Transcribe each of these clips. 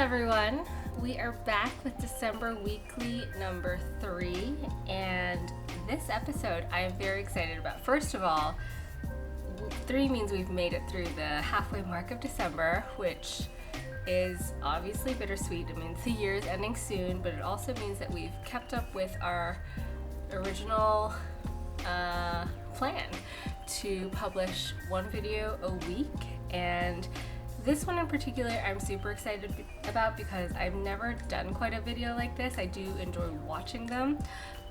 everyone. We are back with December weekly number 3, and this episode I am very excited about. First of all, 3 means we've made it through the halfway mark of December, which is obviously bittersweet. It means the year is ending soon, but it also means that we've kept up with our original plan to publish one video a week, and this one in particular I'm super excited about because I've never done quite a video like this. I do enjoy watching them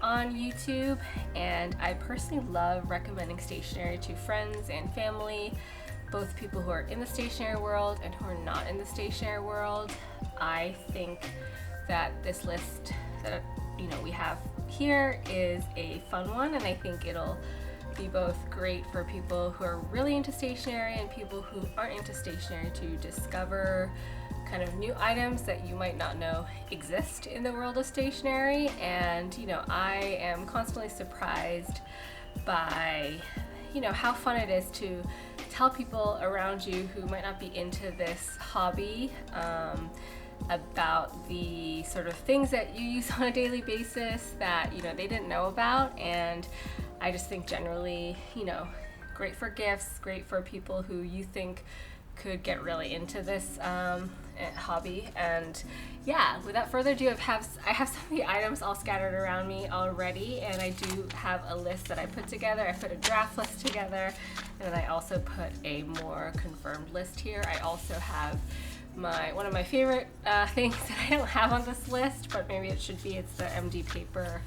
on YouTube, and I personally love recommending stationery to friends and family, both people who are in the stationery world and who are not in the stationery world. I think that this list that we have here is a fun one, and I think it'll be both great for people who are really into stationery and people who aren't into stationery to discover kind of new items that you might not know exist in the world of stationery. And I am constantly surprised by how fun it is to tell people around you who might not be into this hobby about the sort of things that you use on a daily basis that they didn't know about. And I just think generally, great for gifts, great for people who you think could get really into this hobby. And yeah, without further ado, I have some of the items all scattered around me already, and I do have a list that I put together. I put a draft list together, and then I also put a more confirmed list here. I also have one of my favorite things that I don't have on this list, but maybe it should be. It's the MD paper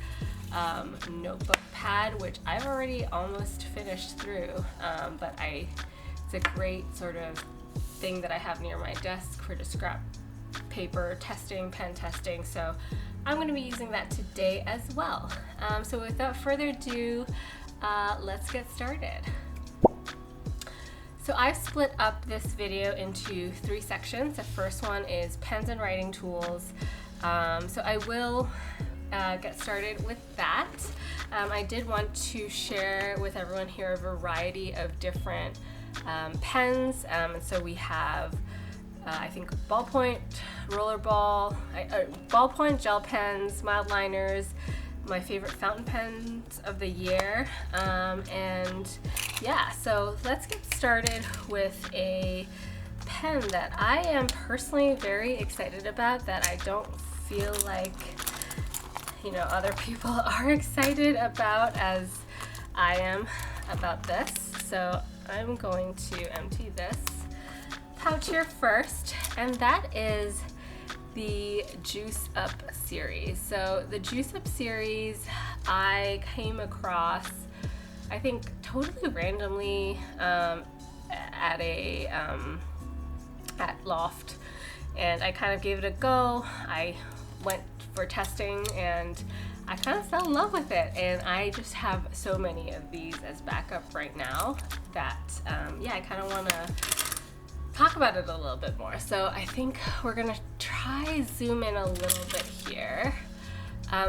notebook pad, which I've already almost finished through, but it's a great sort of thing that I have near my desk for just scrap paper testing, pen testing, so I'm going to be using that today as well. So without further ado, let's get started. So I've split up this video into 3 sections. The first one is pens and writing tools. So I will get started with that. I did want to share with everyone here a variety of different pens, and so we have I think ballpoint, rollerball, ballpoint, gel pens, mild liners, my favorite fountain pens of the year, and yeah, so let's get started with a pen that I am personally very excited about, that I don't feel like other people are excited about as I am about this. So I'm going to empty this pouch here first, and that is the Juice Up series. So the Juice Up series I came across, I think totally randomly, at Loft, and I kind of gave it a go. I went for testing and I kind of fell in love with it, and I just have so many of these as backup right now that I kind of want to talk about it a little bit more. So I think we're gonna try zoom in a little bit here.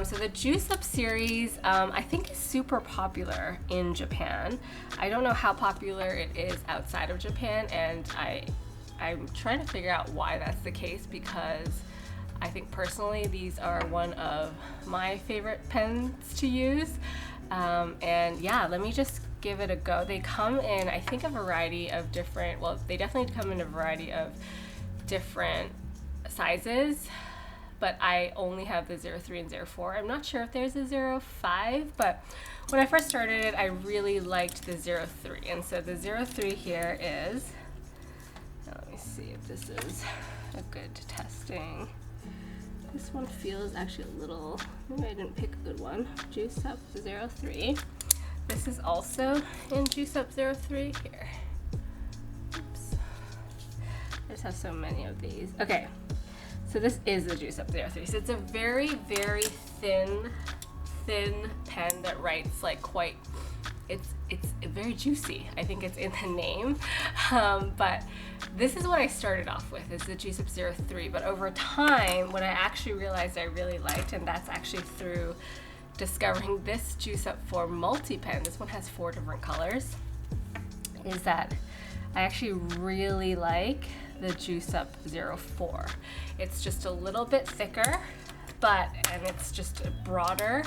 So the Juice Up series I think is super popular in Japan. I don't know how popular it is outside of Japan, and I'm trying to figure out why that's the case, because I think personally these are one of my favorite pens to use. And yeah, let me just give it a go. They come in, I think, a variety of different, they definitely come in a variety of different sizes, but I only have the 03 and 04. I'm not sure if there's a 05, but when I first started it, I really liked the 03. And so the 03 here is, let me see if this is a good testing. This one feels actually a little, maybe I didn't pick a good one. Juice Up 03. This is also in Juice Up 03 here. Oops. I just have so many of these. Okay, so this is the Juice Up 03. So it's a very, very thin pen that writes like quite, it's very juicy. I think it's in the name. But this is what I started off with, is the Juice Up 03. But over time, what I actually realized I really liked, and that's actually through discovering this Juice Up 4 multi-pen, this one has 4 different colors, is that I actually really like the Juice Up 04. It's just a little bit thicker, and it's just broader,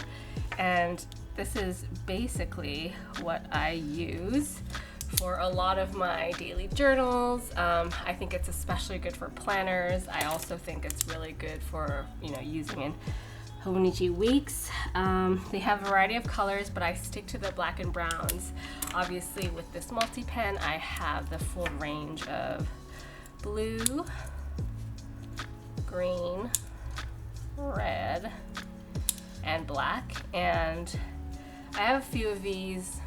and this is basically what I use for a lot of my daily journals. I think it's especially good for planners. I also think it's really good for, using in Honichi weeks. They have a variety of colors, but I stick to the black and browns. Obviously with this multi-pen, I have the full range of blue, green, red, and black. And I have a few of these.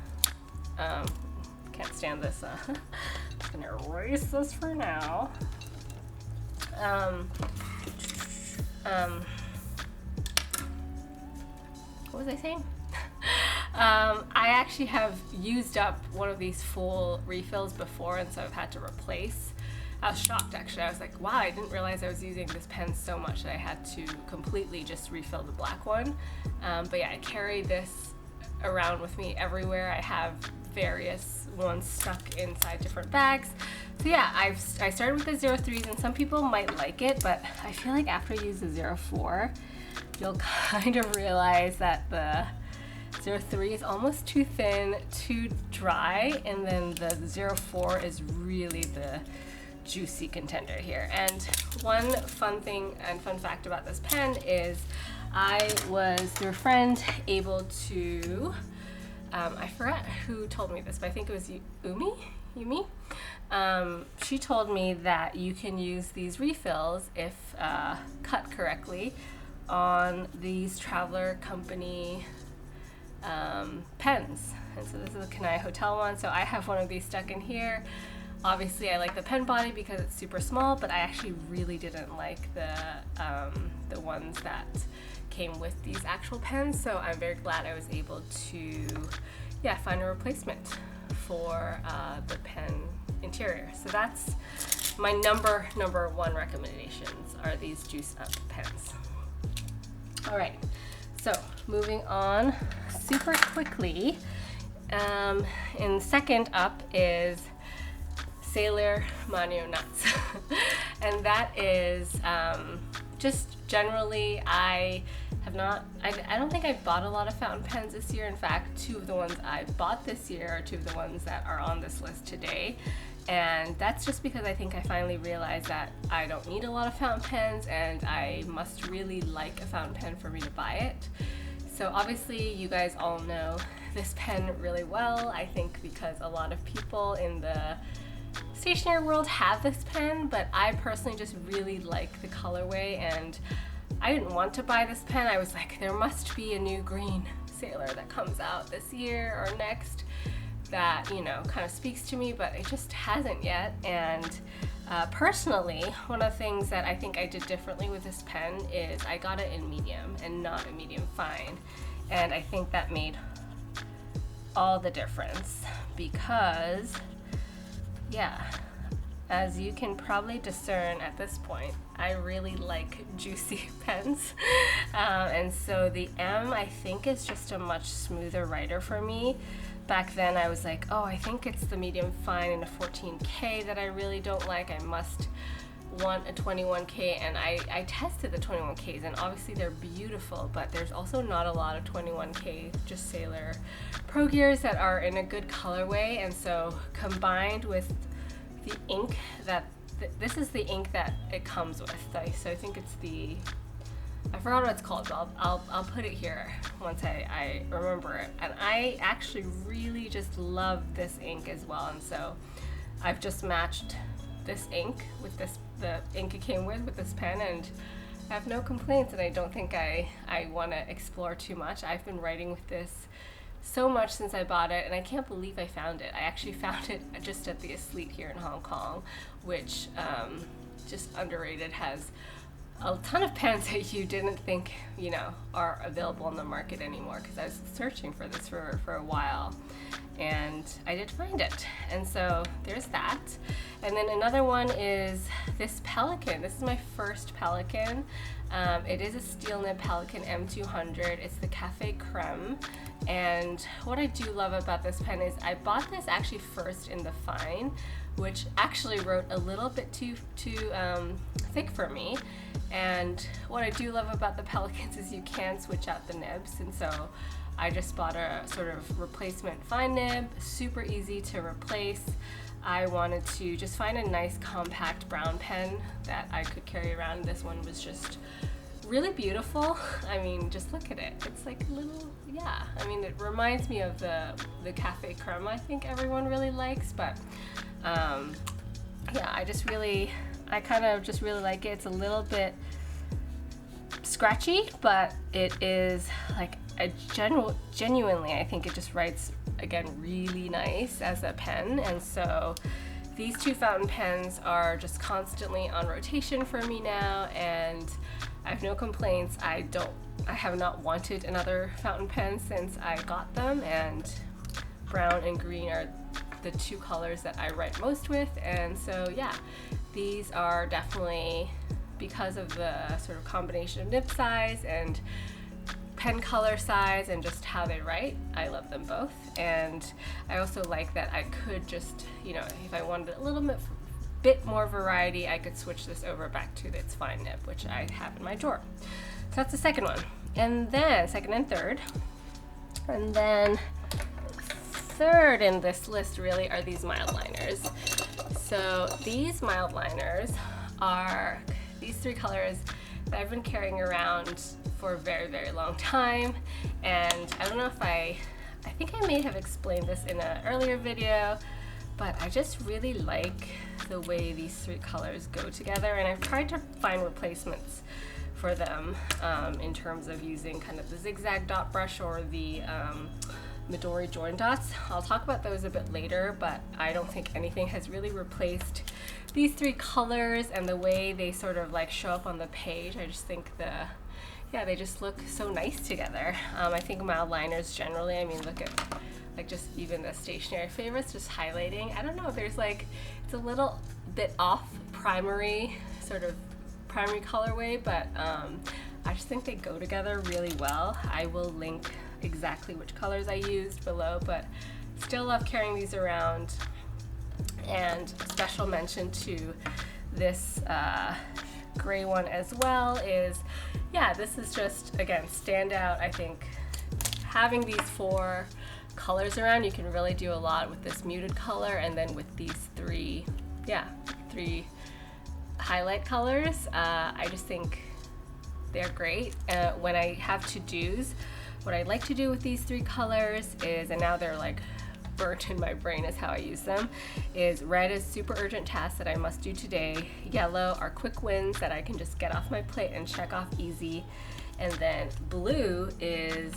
Can't stand this. I'm just gonna erase this for now. What was I saying? I actually have used up one of these full refills before, and so I've had to replace. I was shocked, actually. I was like, wow, I didn't realize I was using this pen so much that I had to completely just refill the black one. But yeah, I carry this around with me everywhere. I have various ones stuck inside different bags. So yeah, I started with the 03s, and some people might like it, but I feel like after you use the 04, you'll kind of realize that the 03 is almost too thin, too dry, and then the 04 is really the juicy contender here. And one fun thing and fun fact about this pen is I was, through a friend, able to, I forgot who told me this, but I think it was Yumi? She told me that you can use these refills, if cut correctly, on these Traveler Company pens. And so this is the Kanai Hotel one. So I have one of these stuck in here. Obviously I like the pen body because it's super small, but I actually really didn't like the ones that came with these actual pens. So I'm very glad I was able to find a replacement for the pen interior. So that's my number one recommendations are these Juice Up pens. All right, so moving on super quickly. And second up is Sailor Manio Nuts. And that is just generally, I don't think I've bought a lot of fountain pens this year. In fact, two of the ones I bought this year are two of the ones that are on this list today. And that's just because I think I finally realized that I don't need a lot of fountain pens, and I must really like a fountain pen for me to buy it. So obviously you guys all know this pen really well, I think because a lot of people in the stationery world have this pen, but I personally just really like the colorway, and I didn't want to buy this pen. I was like, there must be a new green Sailor that comes out this year or next that, kind of speaks to me, but it just hasn't yet. And personally, one of the things that I think I did differently with this pen is I got it in medium and not a medium fine. And I think that made all the difference because, as you can probably discern at this point, I really like juicy pens. And so the M, I think, is just a much smoother writer for me. Back then I was like, oh, I think it's the medium fine and a 14K that I really don't like. I must want a 21K, and I tested the 21Ks, and obviously they're beautiful, but there's also not a lot of 21K just Sailor Pro Gears that are in a good colorway. And so combined with the ink this is the ink that it comes with. So I think it's I forgot what it's called, but I'll put it here once I remember it. And I actually really just love this ink as well, and so I've just matched this ink with the ink it came with this pen, and I have no complaints, and I don't think I want to explore too much. I've been writing with this so much since I bought it, and I can't believe I found it. I actually found it just at the Asleep here in Hong Kong, which just underrated, has a ton of pens that you didn't think, are available on the market anymore, because I was searching for this for a while, and I did find it. And so there's that. And then another one is this Pelican. This is my first Pelican. It is a steel nib Pelican M200. It's the Cafe Creme. And what I do love about this pen is I bought this actually first in the fine, which actually wrote a little bit too thick for me. And what I do love about the Pelicans is you can switch out the nibs, and so I just bought a sort of replacement fine nib, super easy to replace. I wanted to just find a nice compact brown pen that I could carry around. This one was just really beautiful. I mean, just look at it. It's like a little, yeah. I mean, it reminds me of the Cafe Creme I think everyone really likes, but yeah, I kind of just really like it. It's a little bit scratchy, but it is like genuinely, I think it just writes, again, really nice as a pen. And so these two fountain pens are just constantly on rotation for me now, and I have no complaints. I have not wanted another fountain pen since I got them, and brown and green are the two colors that I write most with. And so yeah, these are definitely, because of the sort of combination of nib size and pen color size and just how they write, I love them both. And I also like that I could just, you know, if I wanted a little bit more variety, I could switch this over back to its fine nib, which I have in my drawer. So that's the second one. And then second and third. And then third in this list really are these mild liners. So these mild liners are these three colors that I've been carrying around for a very, very long time. And I don't know if I think I may have explained this in an earlier video, but I just really like the way these three colors go together, and I've tried to find replacements for them in terms of using kind of the zigzag dot brush or the Midori join dots. I'll talk about those a bit later, but I don't think anything has really replaced these three colors and the way they sort of like show up on the page. I just think they just look so nice together. I think mild liners generally, I mean, look at like just even the stationery favorites, just highlighting. I don't know, there's like, it's a little bit off primary colorway, but I just think they go together really well. I will link exactly which colors I used below, but still love carrying these around. And special mention to this gray one as well is, yeah, this is just, again, standout. I think having these four colors around, you can really do a lot with this muted color, and then with these three highlight colors. I just think they're great. When I have to-dos, what I like to do with these three colors is, and now they're like burnt in my brain is how I use them, is red is super urgent tasks that I must do today, yellow are quick wins that I can just get off my plate and check off easy, and then blue is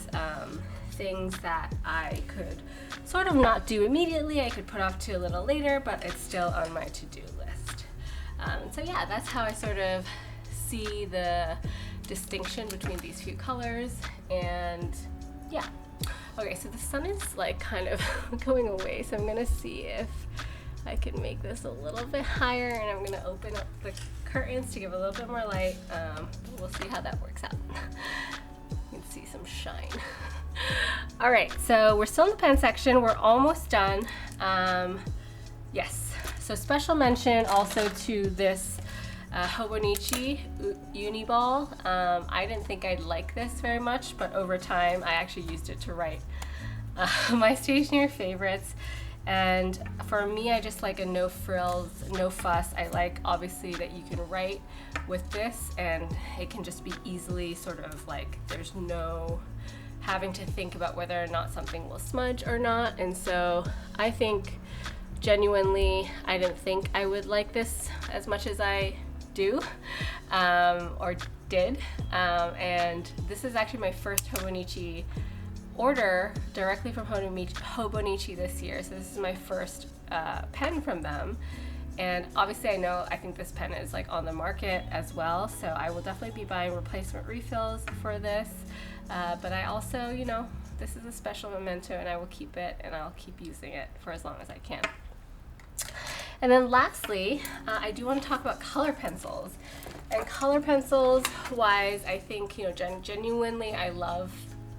things that I could sort of not do immediately, I could put off to a little later, but it's still on my to-do list. So yeah, that's how I sort of see the distinction between these few colors. And yeah, okay, so the sun is like kind of going away, so I'm gonna see if I can make this a little bit higher, and I'm gonna open up the curtains to give a little bit more light. We'll see how that works out. You can see some shine. All right, so we're still in the pen section. We're almost done. Yes, so special mention also to this Hobonichi Uniball. I didn't think I'd like this very much, but over time I actually used it to write my stationery favorites. And for me, I just like a no frills, no fuss. I like obviously that you can write with this and it can just be easily sort of like, there's no having to think about whether or not something will smudge or not. And so I think genuinely, I didn't think I would like this as much as I do or did. And this is actually my first Hobonichi order directly from Hobonichi this year. So this is my first pen from them. And obviously I think this pen is like on the market as well. So I will definitely be buying replacement refills for this. But I also, you know, this is a special memento and I will keep it and I'll keep using it for as long as I can. And then lastly, I do want to talk about color pencils. And color pencils wise, I think, you know, genuinely I love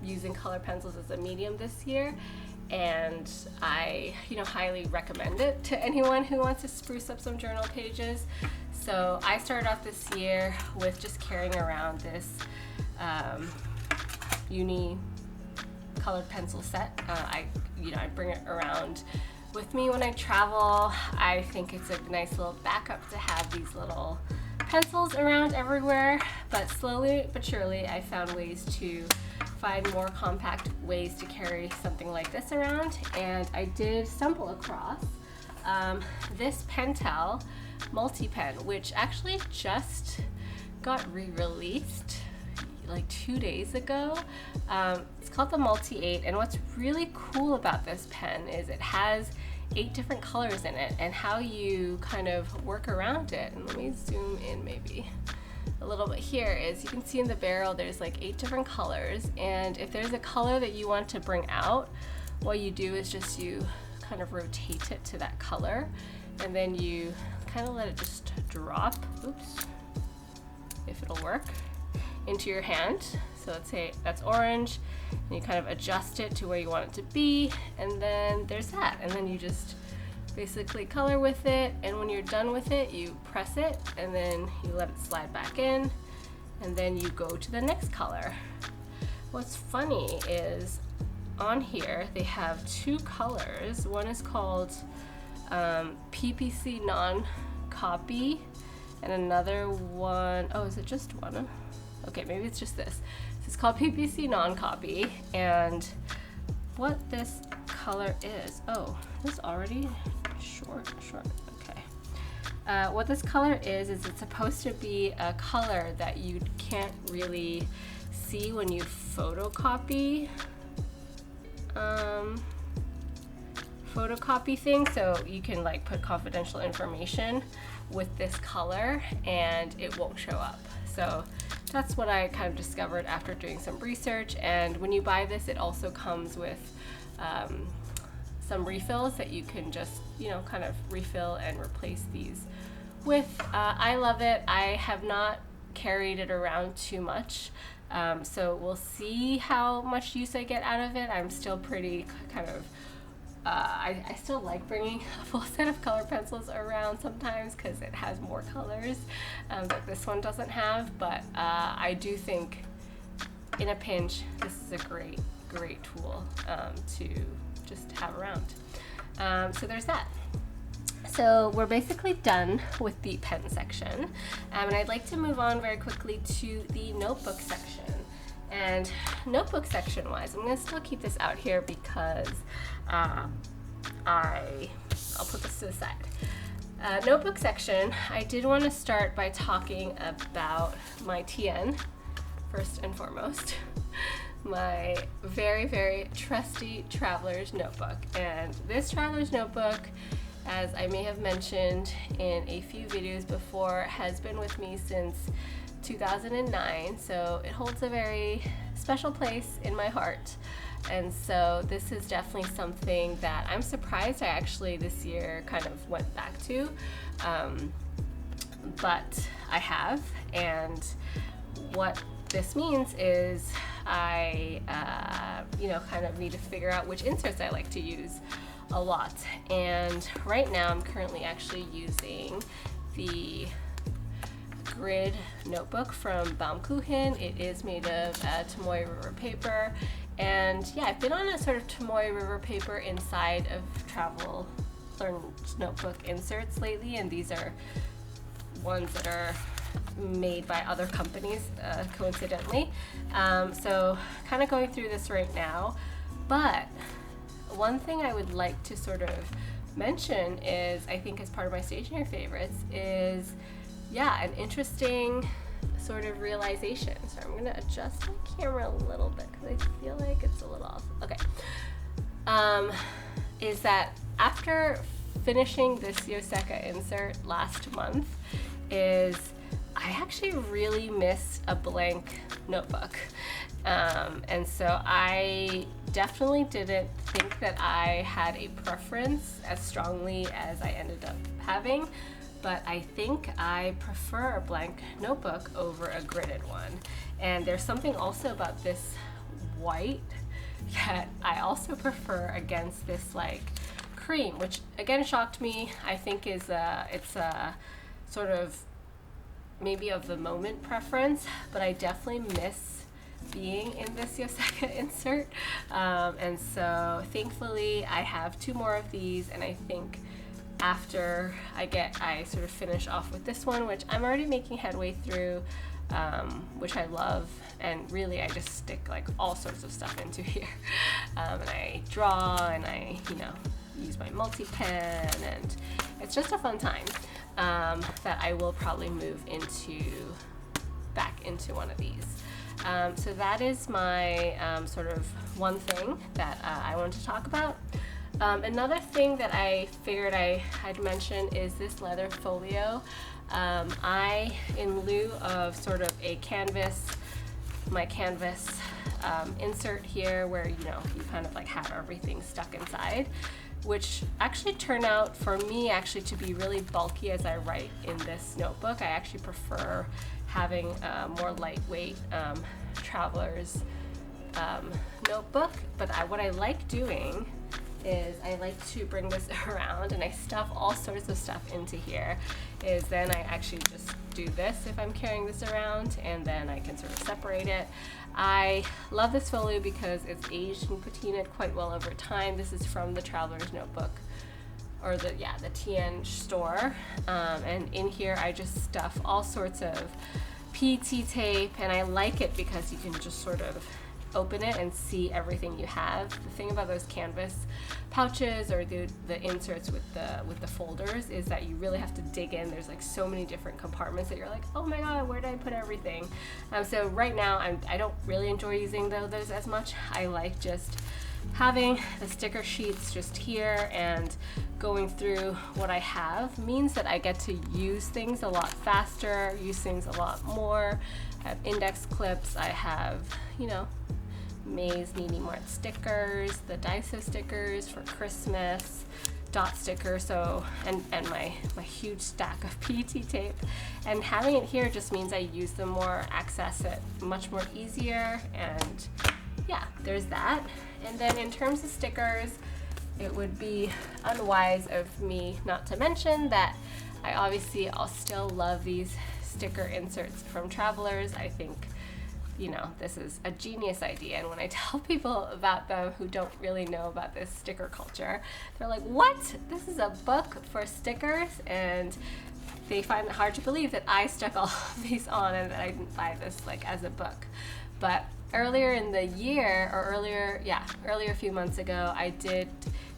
using color pencils as a medium this year. and I, highly recommend it to anyone who wants to spruce up some journal pages. So I started off this year with just carrying around this uni colored pencil set. I bring it around with me when I travel. I think it's a nice little backup to have these little pencils around everywhere, but slowly but surely I found ways to find more compact ways to carry something like this around, and I did stumble across this Pentel multi-pen, which actually just got re-released like 2 days ago. It's called the Multi-8, and what's really cool about this pen is it has 8 different colors in it, and how you kind of work around it. And let me zoom in maybe a little bit here is you can see in the barrel there's like 8 different colors, and if there's a color that you want to bring out, what you do is just you kind of rotate it to that color, and then you kind of let it just drop, oops, if it'll work, into your hand. So let's say that's orange, and you kind of adjust it to where you want it to be, and then there's that, and then you just basically color with it, and when you're done with it you press it and then you let it slide back in, and then you go to the next color. What's funny is on here they have 2 colors. One is called PPC non-copy, and another one, oh, is it just one? Okay, maybe it's just this. It's called PPC non-copy, and what this color is, oh, this already short, okay. What this color is it's supposed to be a color that you can't really see when you photocopy things, so you can like put confidential information with this color and it won't show up. So that's what I kind of discovered after doing some research. And when you buy this, it also comes with some refills that you can just, kind of refill and replace these with. I love it. I have not carried it around too much, so we'll see how much use I get out of it. I'm still pretty kind of I still like bringing a full set of color pencils around sometimes because it has more colors that this one doesn't have, but I do think in a pinch this is a great tool to just have around. So there's that. So we're basically done with the pen section, and I'd like to move on very quickly to the notebook section. And notebook section wise, I'm going to still keep this out here because I'll put this to the side. Notebook section, I did want to start by talking about my TN first and foremost. My very, very trusty traveler's notebook. And this traveler's notebook, as I may have mentioned in a few videos before, has been with me since 2009, so it holds a very special place in my heart. And so this is definitely something that I'm surprised I actually this year kind of went back to, but I have. And what this means is I kind of need to figure out which inserts I like to use a lot. And right now I'm currently actually using the grid notebook from Baumkuchen. It is made of Tomoe River paper, and yeah, I've been on a sort of Tomoe River paper inside of travel learn notebook inserts lately, and these are ones that are made by other companies, coincidentally. So kind of going through this right now, but one thing I would like to sort of mention is, I think as part of my stationery favorites, is an interesting sort of realization. So I'm going to adjust my camera a little bit because I feel like it's a little off. Okay. Is that after finishing this Yoseka insert last month, is I actually really miss a blank notebook. And so I definitely didn't think that I had a preference as strongly as I ended up having, but I think I prefer a blank notebook over a gridded one. And there's something also about this white that I also prefer against this like cream, which again shocked me. I think is it's a sort of maybe of the moment preference, but I definitely miss being in this Yoseka insert. And so thankfully I have 2 more of these, and I think after I sort of finish off with this one, which I'm already making headway through, which I love, and really I just stick like all sorts of stuff into here. And I draw, and I, use my multi-pen, and it's just a fun time that I will probably move back into one of these. So that is my sort of one thing that I wanted to talk about. Another thing that I figured I'd mention is this leather folio. In lieu of sort of my canvas insert here where you kind of like have everything stuck inside, which actually turned out for me to be really bulky as I write in this notebook. I actually prefer having a more lightweight traveler's notebook, but what I like doing is I like to bring this around and I stuff all sorts of stuff into here. Then I actually just do this if I'm carrying this around, and then I can sort of separate it. I love this folio because it's aged and patinaed quite well over time. This is from the Traveler's Notebook, or the TN store, and in here I just stuff all sorts of PET tape, and I like it because you can just sort of open it and see everything you have. The thing about those canvas pouches or the inserts with the folders is that you really have to dig in. There's like so many different compartments that you're like, oh my god, where did I put everything? So right now I don't really enjoy using those as much. I like just having the sticker sheets just here, and going through what I have means that I get to use things a lot faster, use things a lot more. I have index clips, I have, Maze Needy Mart stickers, the Daiso stickers for Christmas, dot stickers, and my huge stack of PET tape. And having it here just means I use them more, access it much more easier, and yeah, there's that. And then in terms of stickers, it would be unwise of me not to mention that I'll still love these sticker inserts from Travelers. I think this is a genius idea, and when I tell people about them who don't really know about this sticker culture, they're like, what? This is a book for stickers? And they find it hard to believe that I stuck all of these on and that I didn't buy this like as a book. But earlier in the year, or earlier a few months ago, I did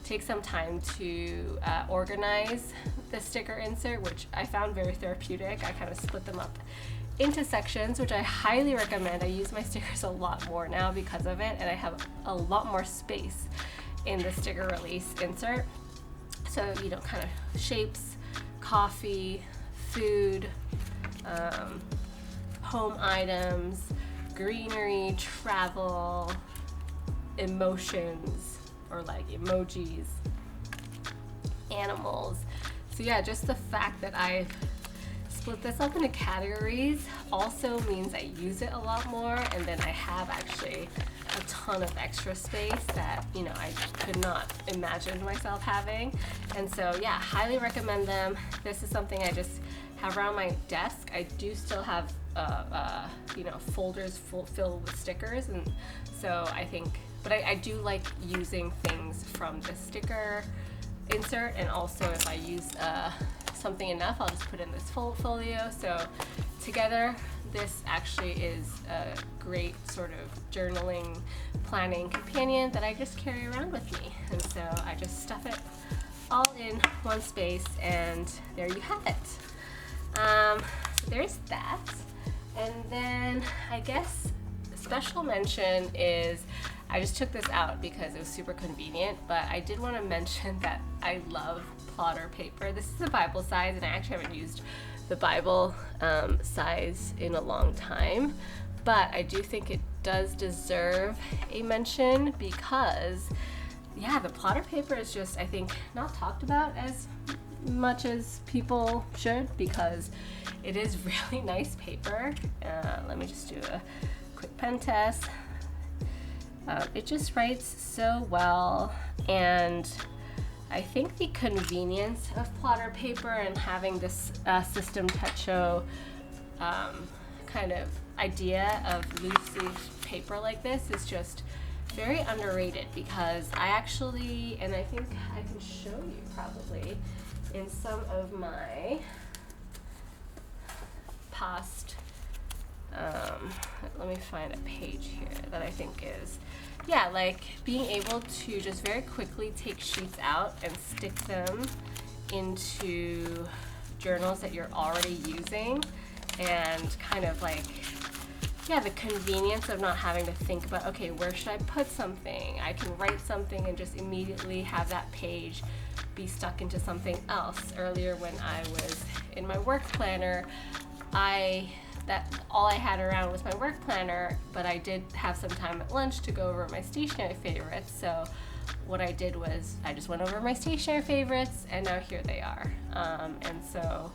take some time to organize the sticker insert, which I found very therapeutic. I kind of split them up into sections, which I highly recommend. I use my stickers a lot more now because of it, and I have a lot more space in the sticker release insert. So, kind of shapes, coffee, food, home items, greenery, travel, emotions, or like emojis, animals. So yeah, just the fact that I've split this up into categories also means I use it a lot more, and then I have actually a ton of extra space that I could not imagine myself having. And so yeah, highly recommend them. This is something I just have around my desk. I do still have folders filled with stickers, and so I do like using things from the sticker insert, and also if I use something enough, I'll just put in this folio. So together, this actually is a great sort of journaling, planning companion that I just carry around with me. And so I just stuff it all in one space, and there you have it. So there's that. And then I guess special mention is, I just took this out because it was super convenient, but I did want to mention that I love plotter paper. This is a Bible size, and I actually haven't used the Bible size in a long time, but I do think it does deserve a mention because, yeah, the plotter paper is just, I think, not talked about as much as people should, because it is really nice paper. Let me just do a quick pen test. It just writes so well, and I think the convenience of plotter paper and having this system techo kind of idea of loose leaf paper like this is just very underrated, because I actually, and I think I can show you probably in some of my past, let me find a page here that I think is, yeah, like being able to just very quickly take sheets out and stick them into journals that you're already using, and kind of like, yeah, the convenience of not having to think about, okay, where should I put something? I can write something and just immediately have that page be stuck into something else. Earlier when I was in my work planner, all I had around was my work planner, but I did have some time at lunch to go over my stationery favorites. So what I did was I just went over my stationery favorites, and now here they are. And so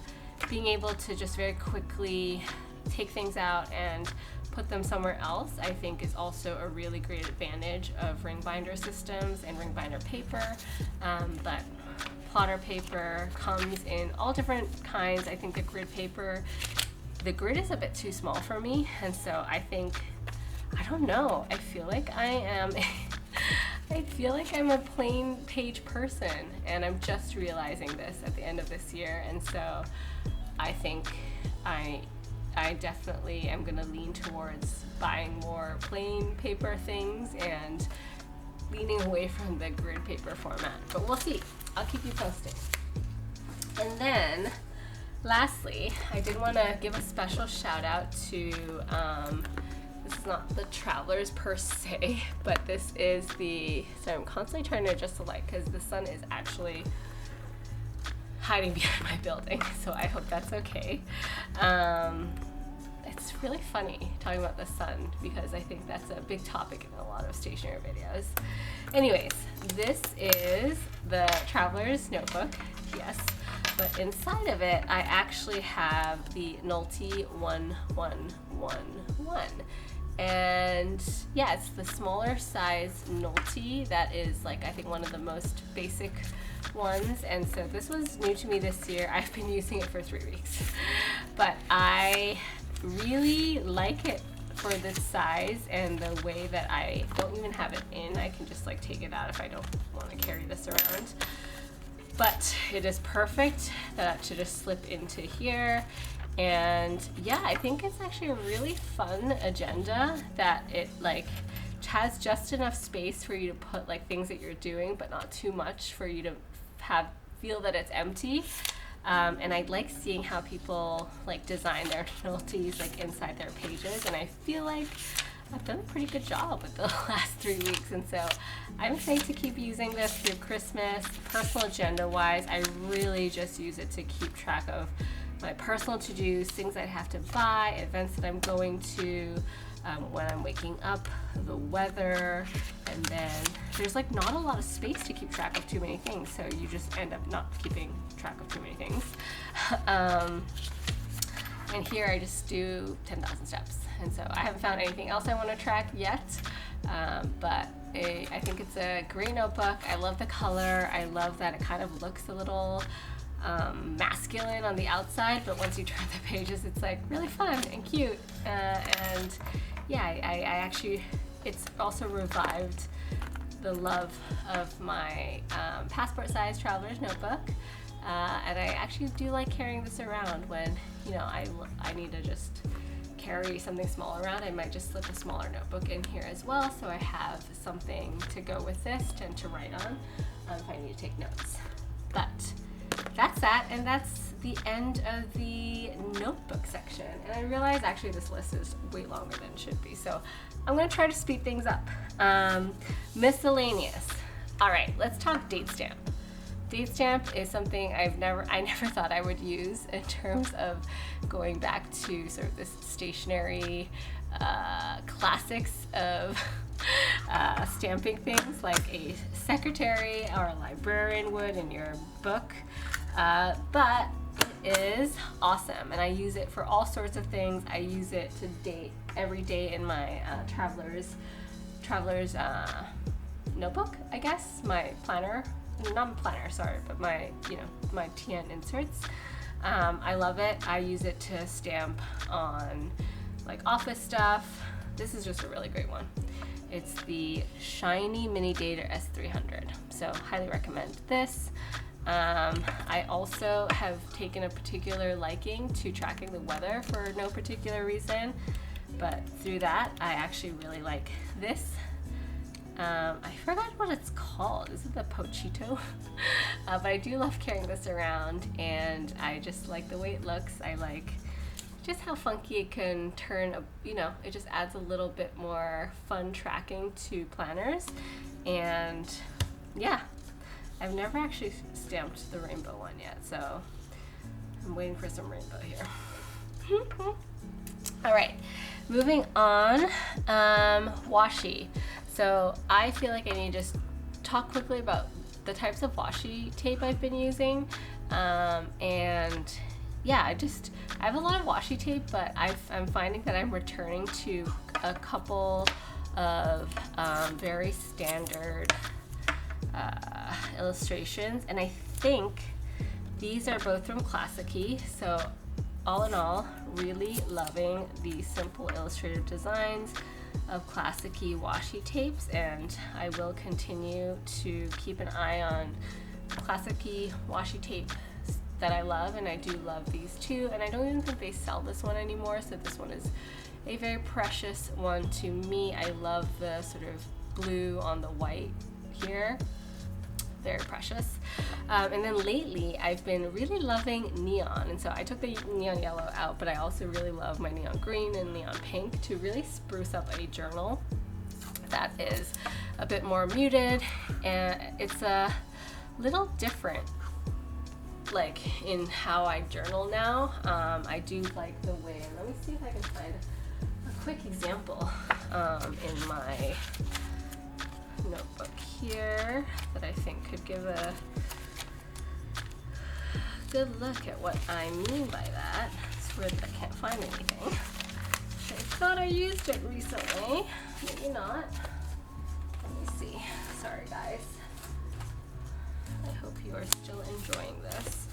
being able to just very quickly take things out and put them somewhere else, I think is also a really great advantage of ring binder systems and ring binder paper. But plotter paper comes in all different kinds. I think the grid is a bit too small for me, and so I think, I don't know, I feel like I'm a plain page person, and I'm just realizing this at the end of this year, and so I think I definitely am gonna lean towards buying more plain paper things and leaning away from the grid paper format, but we'll see. I'll keep you posted. And then lastly, I did want to give a special shout out to, this is not the Travelers per se, but this is so I'm constantly trying to adjust the light because the sun is actually hiding behind my building, so I hope that's okay. It's really funny talking about the sun because I think that's a big topic in a lot of stationery videos. Anyways, this is the Traveler's Notebook, yes, but inside of it I actually have the Nolte 1111. And yeah, it's the smaller size Nolte that is, like, I think one of the most basic ones, and so this was new to me this year. I've been using it for 3 weeks, but I really like it for this size and the way that I don't even have it in. I can just like take it out if I don't want to carry this around, but it is perfect to just slip into here. And yeah, I think it's actually a really fun agenda that it like has just enough space for you to put like things that you're doing, but not too much for you to feel that it's empty. And I like seeing how people like design their Noltes like inside their pages, and I feel like I've done a pretty good job with the last 3 weeks, and so I'm excited to keep using this through Christmas. Personal agenda wise, I really just use it to keep track of my personal to-dos, things I have to buy, events that I'm going to, when I'm waking up, the weather, and then there's like not a lot of space to keep track of too many things, so you just end up not keeping track of too many things. And here I just do 10,000 steps, and so I haven't found anything else I want to track yet, but I think it's a great notebook. I love the color. I love that it kind of looks a little masculine on the outside, but once you turn the pages, it's like really fun and cute. And yeah, I actually, it's also revived the love of my passport size traveler's notebook. And I actually do like carrying this around when, you know, I need to just carry something small around. I might just slip a smaller notebook in here as well, so I have something to go with this and to write on if I need to take notes. But that's that, and that's the end of the notebook section. And I realize actually this list is way longer than it should be, so I'm going to try to speed things up. Miscellaneous. All right, let's talk date stamp. Date stamp is something I never thought I would use in terms of going back to sort of this stationery classics of stamping things like a secretary or a librarian would in your book, but it is awesome, and I use it for all sorts of things. I use it to date every day in my traveler's traveler's notebook, I guess, my planner, not planner, sorry, but my, my TN inserts. I love it. I use it to stamp on like office stuff. This is just a really great one. It's the Shiny Mini Dater S300, so highly recommend this. I also have taken a particular liking to tracking the weather for no particular reason, but through that I actually really like this. I forgot what it's called. Is it the Pochito? But I do love carrying this around, and I just like the way it looks. I like just how funky it can turn, it just adds a little bit more fun tracking to planners. And yeah, I've never actually stamped the rainbow one yet, so I'm waiting for some rainbow here. All right, moving on, washi. So I feel like I need to just talk quickly about the types of washi tape I've been using. And yeah, I have a lot of washi tape, but I'm finding that I'm returning to a couple of very standard illustrations, and I think these are both from Classicy. So all in all, really loving the simple illustrative designs of Classicy washi tapes, and I will continue to keep an eye on Classicy washi tape that I love, and I do love these too, and I don't even think they sell this one anymore, so this one is a very precious one to me. I love the sort of blue on the white here, very precious. And then lately I've been really loving neon, and so I took the neon yellow out, but I also really love my neon green and neon pink to really spruce up a journal that is a bit more muted, and it's a little different like in how I journal now. I do like the way, let me see if I can find a quick example in my notebook here that I think could give a good look at what I mean by that. It's weird that I can't find anything. I thought I used it recently, maybe not. Let me see. Sorry guys. I hope you are still enjoying this.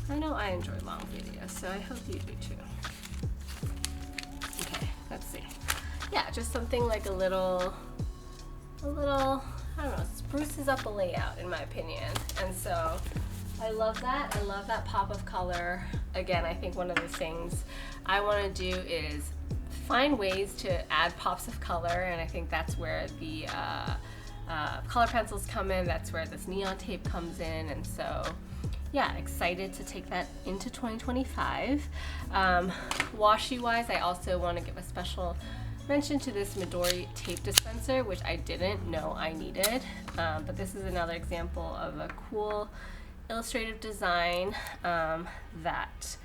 I know I enjoy long videos, so I hope you do too. Okay, let's see. Yeah, just something like a little, I don't know, spruces up a layout in my opinion. And so I love that. I love that pop of color. Again, I think one of the things I want to do is find ways to add pops of color, and I think that's where the color pencils come in. That's where this neon tape comes in, and so yeah, excited to take that into 2025. Washi wise, I also want to give a special mention to this Midori tape dispenser, which I didn't know I needed, but this is another example of a cool illustrative design that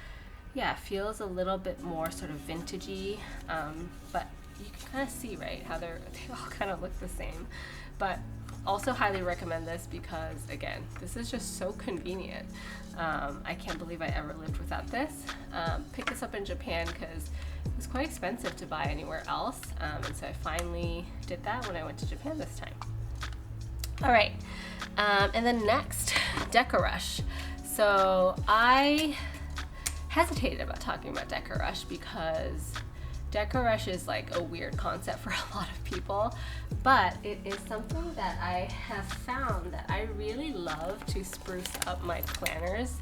yeah, feels a little bit more sort of vintagey, but you can kind of see, right, how they all kind of look the same. But also highly recommend this because, again, this is just so convenient. I can't believe I ever lived without this. Picked this up in Japan because it was quite expensive to buy anywhere else, and so I finally did that when I went to Japan this time. All right, and then next, Deco-Rush. So I hesitated about talking about Deco-Rush because Deco-Rush is like a weird concept for a lot of people, but it is something that I have found that I really love to spruce up my planners,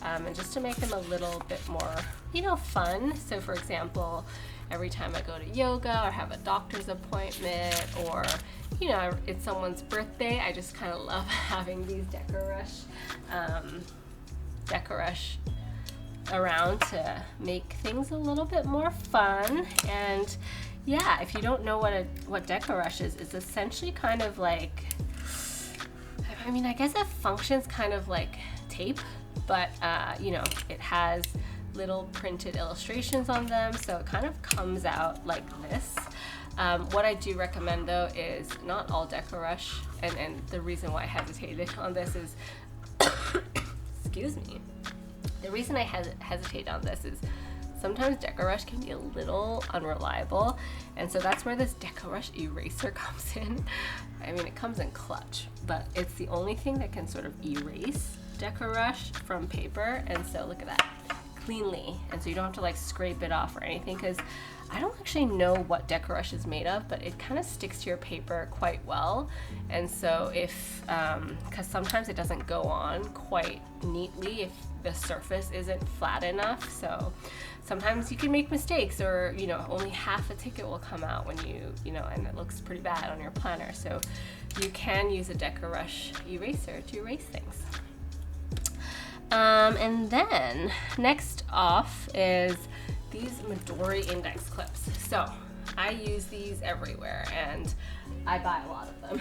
and just to make them a little bit more, fun. So for example, every time I go to yoga or have a doctor's appointment, or it's someone's birthday, I just kind of love having these Deco-Rush around to make things a little bit more fun. And yeah, if you don't know what Deco-Rush is, it's essentially kind of like, I guess it functions kind of like tape, but it has little printed illustrations on them, so it kind of comes out like this. What I do recommend though is not all Deco-Rush, and the reason why I hesitated on this is excuse me. The reason I hesitate on this is sometimes DecoRush can be a little unreliable, and so that's where this DecoRush eraser comes in. I mean, it comes in clutch, but it's the only thing that can sort of erase DecoRush from paper, and so look at that, cleanly, and so you don't have to like scrape it off or anything, because I don't actually know what DecoRush is made of, but it kind of sticks to your paper quite well. And so if, because sometimes it doesn't go on quite neatly if the surface isn't flat enough. So sometimes you can make mistakes, or, you know, only half a ticket will come out when you know, and it looks pretty bad on your planner. So you can use a DecoRush eraser to erase things. And then next off is these Midori index clips. So I use these everywhere, and I buy a lot of them.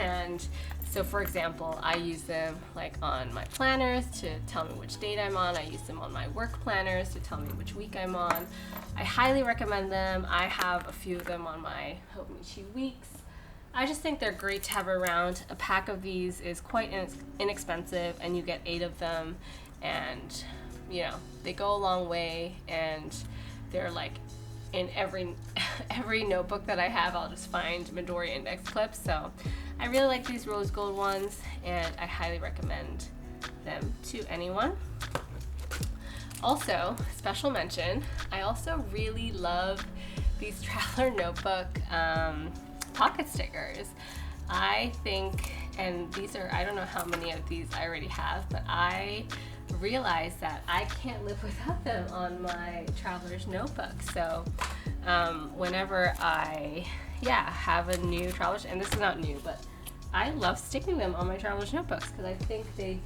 And so for example, I use them like on my planners to tell me which date I'm on. I use them on my work planners to tell me which week I'm on. I highly recommend them. I have a few of them on my Hobonichi weeks. I just think they're great to have around. A pack of these is quite inexpensive, and you get 8 of them, and you know, they go a long way, and they're like in every notebook that I have, I'll just find Midori index clips. So I really like these rose gold ones, and I highly recommend them to anyone. Also, special mention, I also really love these Traveler Notebook pocket stickers. I think, and these are, I don't know how many of these I already have, but I realized that I can't live without them on my traveler's notebook. So whenever I have a new traveler's, and this is not new, but I love sticking them on my traveler's notebooks because I think they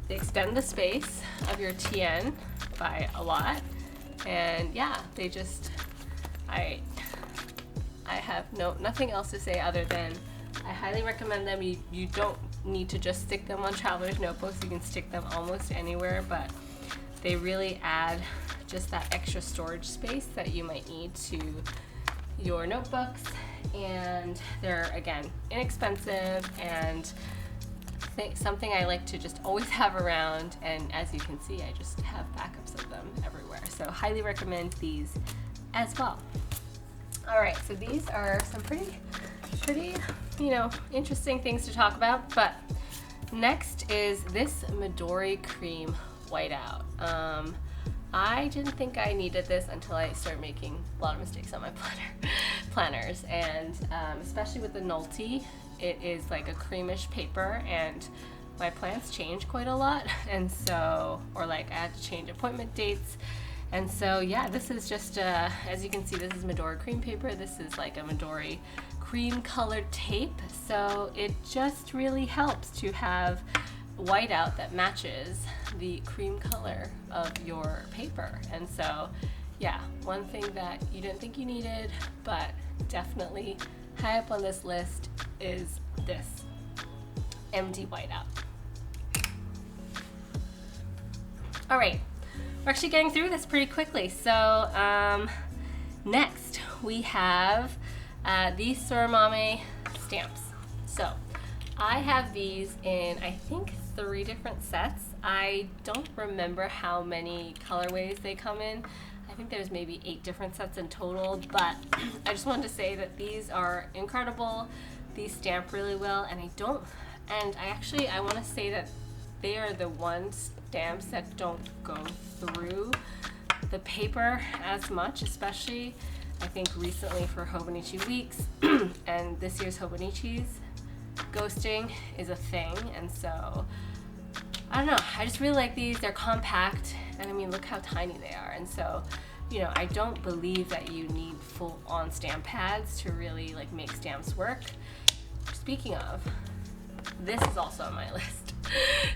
extend the space of your TN by a lot, and yeah, they just, I have nothing else to say other than I highly recommend them. You don't need to just stick them on traveler's notebooks. You can stick them almost anywhere, but they really add just that extra storage space that you might need to your notebooks. And they're, again, inexpensive, and something I like to just always have around. And as you can see, I just have backups of them everywhere. So highly recommend these as well. All right, so these are some pretty, you know, interesting things to talk about. But next is this Midori Cream Whiteout. I didn't think I needed this until I started making a lot of mistakes on my planners, and especially with the Nulty, it is like a creamish paper, and my plans change quite a lot, and so, or like I had to change appointment dates. And so, yeah, this is just, as you can see, this is Midori cream paper. This is like a Midori cream colored tape. So it just really helps to have whiteout that matches the cream color of your paper. And so, yeah, one thing that you didn't think you needed, but definitely high up on this list is this MD whiteout. All right. We're actually getting through this pretty quickly. So next we have these Suramame stamps. So I have these in, I think, 3 different sets. I don't remember how many colorways they come in. I think there's maybe 8 different sets in total, but I just wanted to say that these are incredible. These stamp really well, and I want to say that they are the stamps that don't go through the paper as much, especially I think recently for Hobonichi weeks and this year's Hobonichis, ghosting is a thing. And so I don't know, I just really like these. They're compact, and I mean, look how tiny they are. And so, you know, I don't believe that you need full on stamp pads to really like make stamps work. Speaking of, this is also on my list.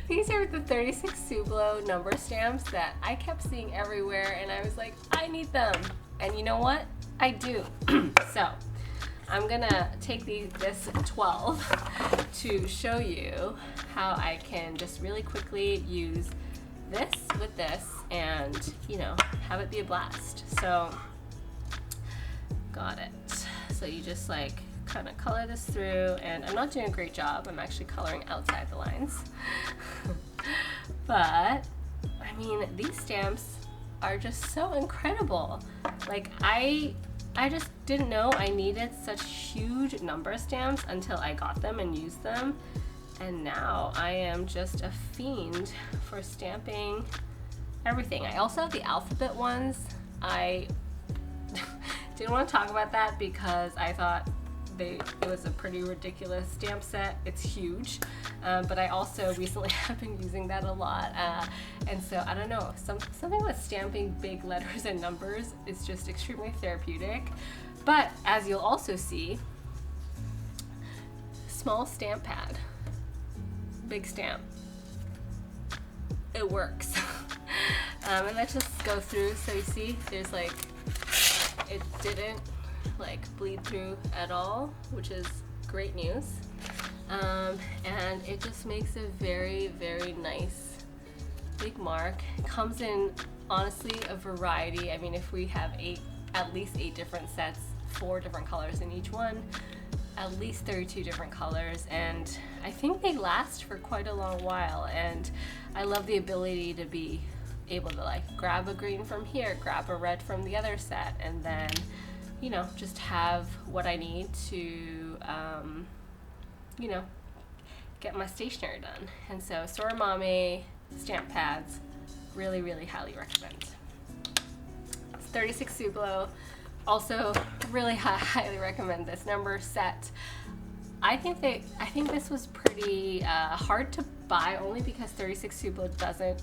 These are the 36 Sublo number stamps that I kept seeing everywhere, and I was like, I need them. And you know what? I do. So I'm gonna take this 12 to show you how I can just really quickly use this with this and, you know, have it be a blast. So got it. So you just like kind of color this through, and I'm not doing a great job. I'm actually coloring outside the lines. But I mean, these stamps are just so incredible. Like I just didn't know I needed such huge number stamps until I got them and used them. And now I am just a fiend for stamping everything. I also have the alphabet ones. I didn't want to talk about that because I thought it was a pretty ridiculous stamp set. It's huge, but I also recently have been using that a lot, and so I don't know, something with stamping big letters and numbers is just extremely therapeutic. But as you'll also see, small stamp pad, big stamp, it works. And let's just go through. So you see there's like, it didn't like bleed through at all, which is great news. And it just makes a very, very nice big mark. It comes in honestly a variety. I mean, if we have at least 8 different sets, 4 different colors in each one, at least 32 different colors, and I think they last for quite a long while. And I love the ability to be able to like grab a green from here, grab a red from the other set, and then, you know, just have what I need to, you know, get my stationery done. And so Soramame stamp pads, really, really highly recommend. It's 36 Sublo. Also, really highly recommend this number set. I think this was pretty hard to buy, only because 36 Sublo doesn't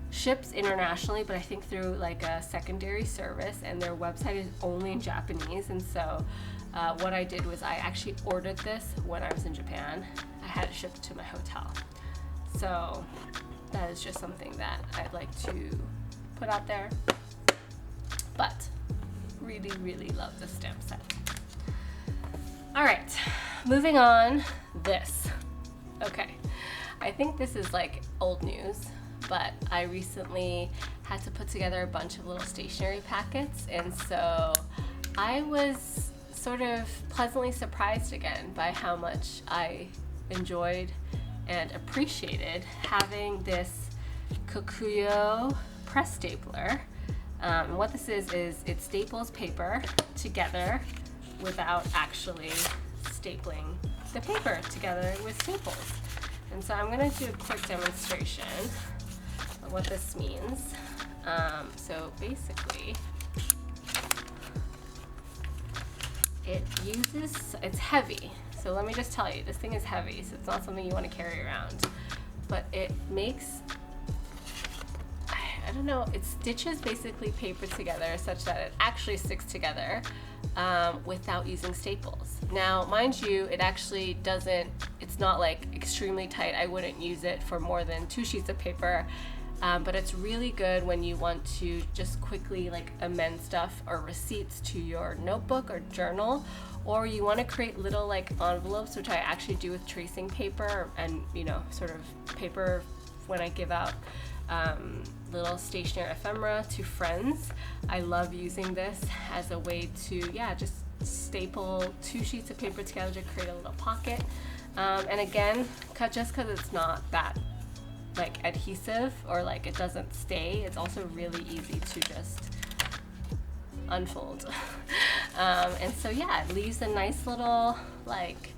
ships internationally, but I think through like a secondary service, and their website is only in Japanese. And so what I did was I actually ordered this when I was in Japan. I had it shipped to my hotel. So that is just something that I'd like to put out there. But really, really love this stamp set. All right, moving on. This. Okay, I think this is like old news, but I recently had to put together a bunch of little stationery packets, and so I was sort of pleasantly surprised again by how much I enjoyed and appreciated having this Kokuyo press stapler. And what this is it staples paper together without actually stapling the paper together with staples. And so I'm going to do a quick demonstration of what this means. So basically, it's heavy. So let me just tell you, this thing is heavy, so it's not something you want to carry around. But it makes, I don't know, it stitches basically paper together such that it actually sticks together without using staples. Now, mind you, it actually doesn't, it's not like extremely tight. I wouldn't use it for more than 2 sheets of paper. But it's really good when you want to just quickly like amend stuff or receipts to your notebook or journal, or you want to create little like envelopes, which I actually do with tracing paper and, you know, sort of paper when I give out little stationery ephemera to friends. I love using this as a way to, just staple 2 sheets of paper together to create a little pocket. And again, just because it's not that like adhesive or like it doesn't stay, it's also really easy to just unfold. And so it leaves a nice little like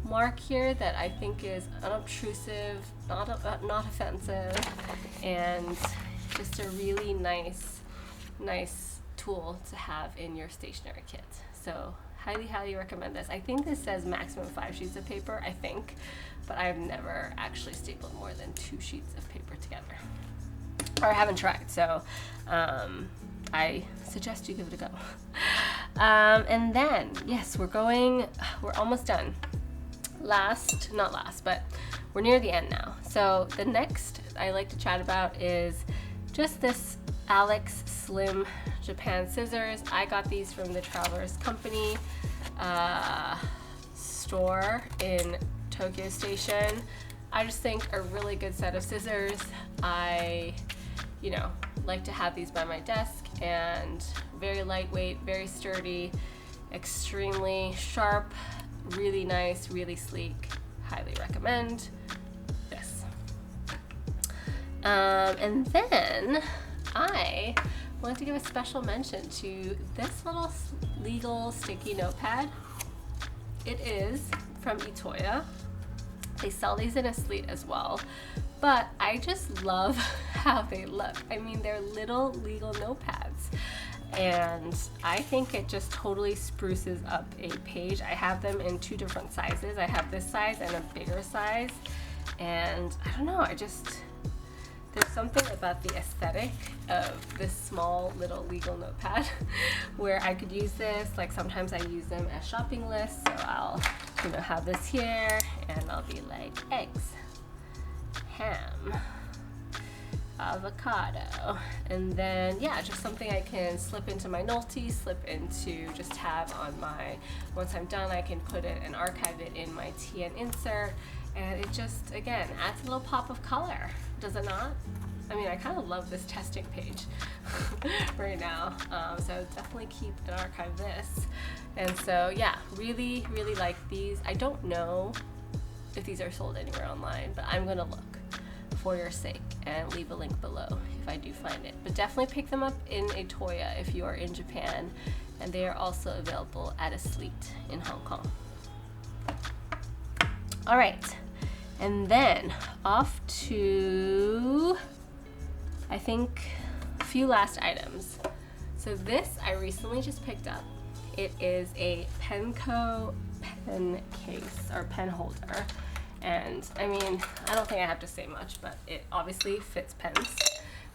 mark here that I think is unobtrusive, not offensive, and just a really nice tool to have in your stationery kit. So highly recommend this. I think this says maximum 5 sheets of paper, I think, but I've never actually stapled more than 2 sheets of paper together, or I haven't tried, so I suggest you give it a go. And then, yes, we're almost done. Not last, but we're near the end now. So the next I like to chat about is just this Alex Slim Japan scissors. I got these from the Travelers Company store in Tokyo Station. I just think a really good set of scissors. I, like to have these by my desk, and very lightweight, very sturdy, extremely sharp, really nice, really sleek. Highly recommend this. And then I wanted to give a special mention to this little legal sticky notepad. It is from Itoya. They sell these in a sleeve as well, but I just love how they look. I mean, they're little legal notepads, and I think it just totally spruces up a page. I have them in 2 different sizes. I have this size and a bigger size, and I don't know, there's something about the aesthetic of this small little legal notepad where I could use this. Like sometimes I use them as shopping lists, so I'll have this here and I'll be like eggs, ham, avocado, and then yeah, just something I can slip into my Nolty, slip into, just have on my, once I'm done I can put it and archive it in my TN insert, and it just again adds a little pop of color, does it not? I mean, I kind of love this testing page right now, so I would definitely keep and archive this. And so yeah, really like these. I don't know if these are sold anywhere online, but I'm gonna look for your sake and leave a link below if I do find it. But definitely pick them up in Itoya if you are in Japan, and they are also available at a Sleet in Hong Kong. All right, and then off to, I think, a few last items. So this I recently just picked up. It is a Penco pen case or pen holder. And I mean, I don't think I have to say much, but it obviously fits pens,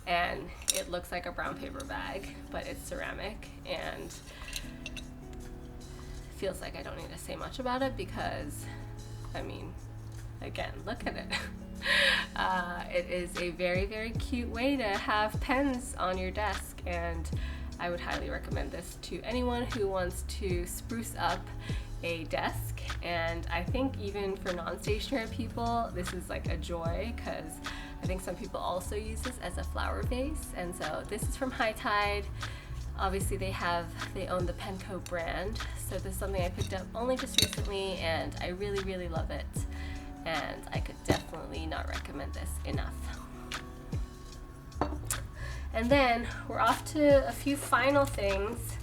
and it looks like a brown paper bag, but it's ceramic, and feels like I don't need to say much about it because, I mean, again, look at it. It is a very cute way to have pens on your desk, and I would highly recommend this to anyone who wants to spruce up a desk. And I think even for non-stationary people, this is like a joy, because I think some people also use this as a flower vase. And so this is from High Tide. Obviously they own the Penco brand, so this is something I picked up only just recently, and I really love it, and I could definitely not recommend this enough. And then we're off to a few final things,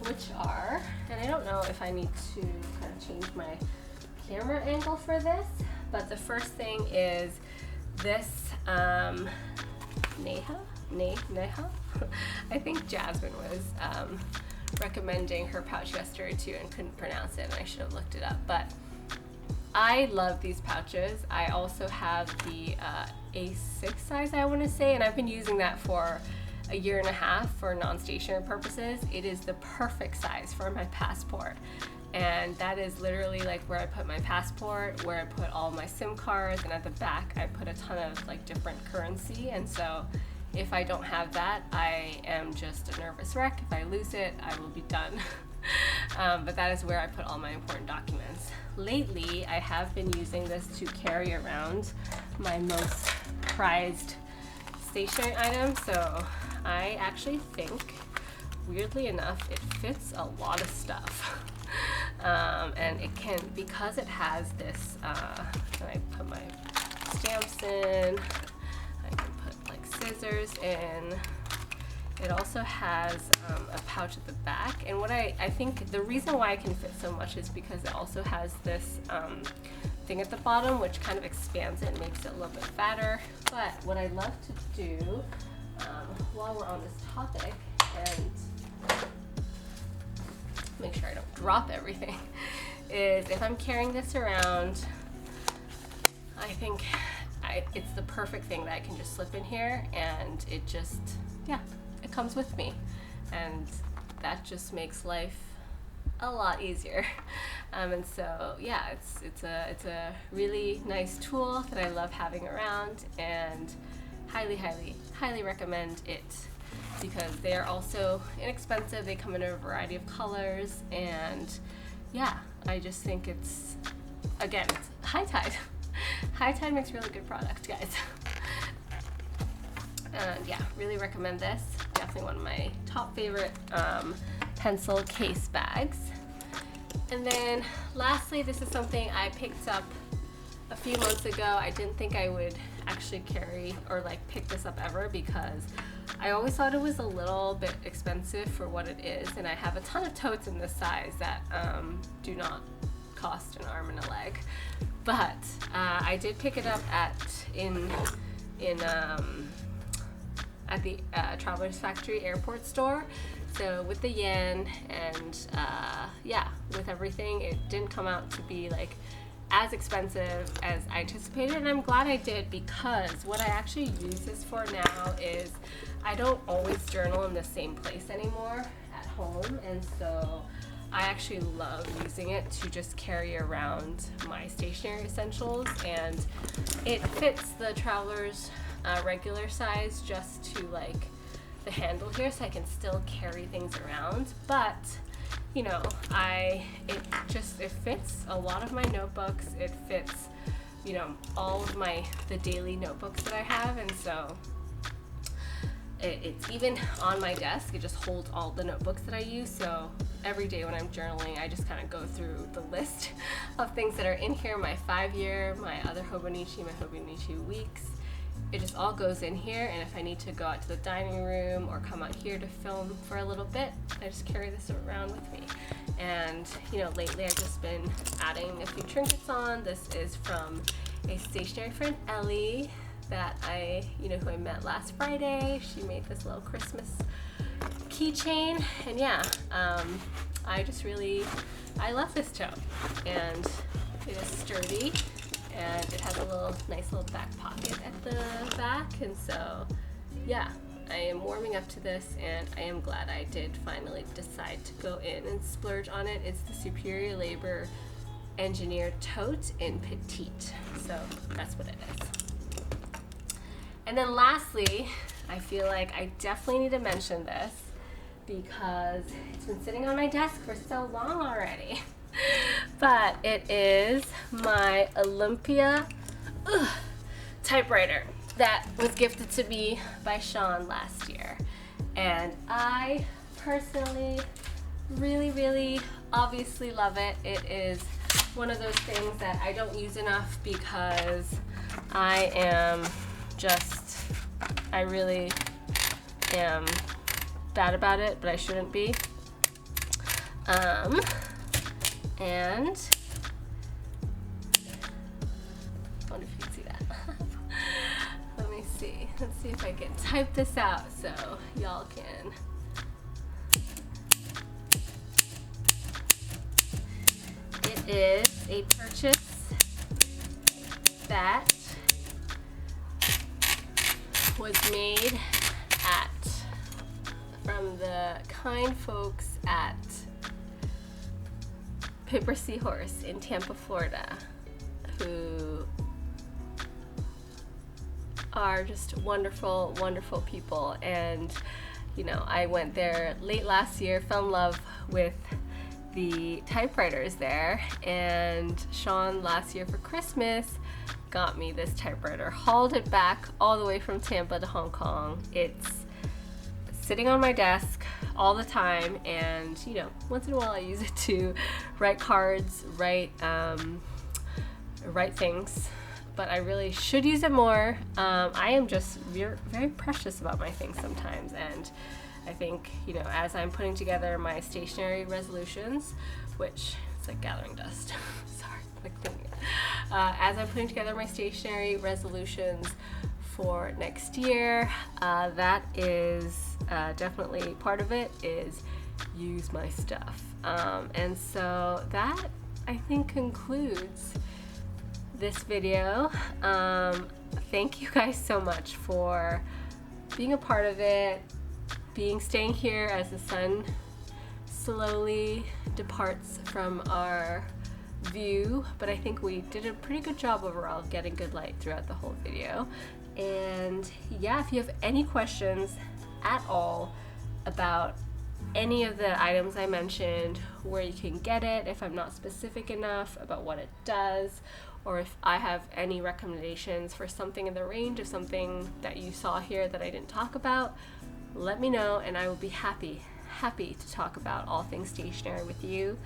which are, and I don't know if I need to kind of change my camera angle for this, but the first thing is this Neha? I think Jasmine was recommending her pouch yesterday too and couldn't pronounce it, and I should have looked it up, but I love these pouches. I also have the A6 size, I want to say, and I've been using that for a year and a half for non-stationary purposes. It is the perfect size for my passport, and that is literally like where I put my passport, where I put all my SIM cards, and at the back I put a ton of like different currency. And so if I don't have that, I am just a nervous wreck. If I lose it, I will be done. But that is where I put all my important documents. Lately, I have been using this to carry around my most prized stationery items. So I actually think, weirdly enough, it fits a lot of stuff. And it can, because it has this, can I put my stamps in? I can put like scissors in. It also has a pouch at the back, and what I think the reason why it can fit so much is because it also has this thing at the bottom which kind of expands it and makes it a little bit fatter. But what I love to do while we're on this topic, and make sure I don't drop everything, is if I'm carrying this around, I think it's the perfect thing that I can just slip in here, and it just, yeah, it comes with me, and that just makes life a lot easier. And so yeah, it's a really nice tool that I love having around, and highly recommend it because they are also inexpensive. They come in a variety of colors, and yeah, I just think it's, again, it's High Tide. High Tide makes really good product, guys. And yeah, really recommend this. Definitely one of my top favorite pencil case bags. And then lastly, this is something I picked up a few months ago. I didn't think I would actually carry or like pick this up ever because I always thought it was a little bit expensive for what it is, and I have a ton of totes in this size that do not cost an arm and a leg. But I did pick it up at the Travelers Factory airport store. So with the yen and yeah, with everything, it didn't come out to be like as expensive as I anticipated, and I'm glad I did, because what I actually use this for now is I don't always journal in the same place anymore at home, and so I actually love using it to just carry around my stationery essentials, and it fits the Travelers regular size just to like the handle here, so I can still carry things around. But you know, it fits a lot of my notebooks. It fits, you know, all of the daily notebooks that I have, and so it's even on my desk. It just holds all the notebooks that I use. So every day when I'm journaling, I just kind of go through the list of things that are in here, my 5-year, my other Hobonichi weeks. It just all goes in here, and if I need to go out to the dining room or come out here to film for a little bit, I just carry this around with me. And you know, lately I've just been adding a few trinkets on. This is from a stationery friend, Ellie, that who I met last Friday. She made this little Christmas keychain, and yeah, I love this tote, and it is sturdy. And it has a nice little back pocket at the back, and so yeah, I am warming up to this, and I am glad I did finally decide to go in and splurge on it. It's the Superior Labor Engineered Tote in Petite, so that's what it is. And then lastly, I feel like I definitely need to mention this because it's been sitting on my desk for so long already. But it is my Olympia typewriter that was gifted to me by Sean last year, and I personally really obviously love it. It is one of those things that I don't use enough because I really am bad about it, but I shouldn't be. And I wonder if you can see that. Let's see if I can type this out so y'all can. It is a purchase that was made from the kind folks at Paper Seahorse in Tampa, Florida, who are just wonderful people. And you know, I went there late last year, fell in love with the typewriters there, and Sean last year for Christmas got me this typewriter, hauled it back all the way from Tampa to Hong Kong. It's sitting on my desk all the time, and you know, once in a while I use it to write cards, write things, but I really should use it more. I am just very precious about my things sometimes, and I think, you know, as I'm putting together my stationery resolutions, which it's like gathering dust, sorry, like cleaning it. As I'm putting together my stationery resolutions for next year, that is definitely part of it, is use my stuff. And so that, I think, concludes this video. Thank you guys so much for being a part of it, staying here as the sun slowly departs from our view, but I think we did a pretty good job overall getting good light throughout the whole video. And yeah, if you have any questions at all about any of the items I mentioned, where you can get it, if I'm not specific enough about what it does, or if I have any recommendations for something in the range of something that you saw here that I didn't talk about, let me know, and I will be happy to talk about all things stationery with you.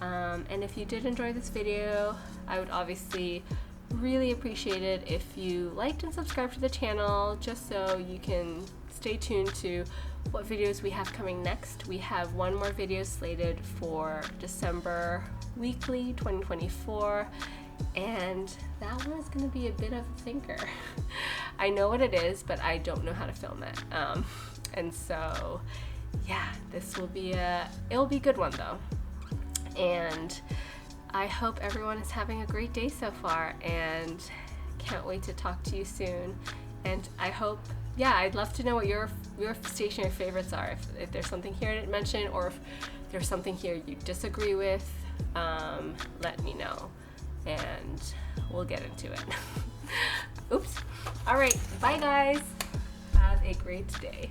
And if you did enjoy this video, I would obviously really appreciate it if you liked and subscribed to the channel, just so you can stay tuned to what videos we have coming next. We have one more video slated for December weekly 2024, and that one is going to be a bit of a thinker. I know what it is, but I don't know how to film it. And so yeah, it'll be a good one though. And I hope everyone is having a great day so far, and can't wait to talk to you soon. And I hope, yeah, I'd love to know what your stationery favorites are. If there's something here I didn't mention, or if there's something here you disagree with, let me know and we'll get into it. Oops. All right, bye guys. Have a great day.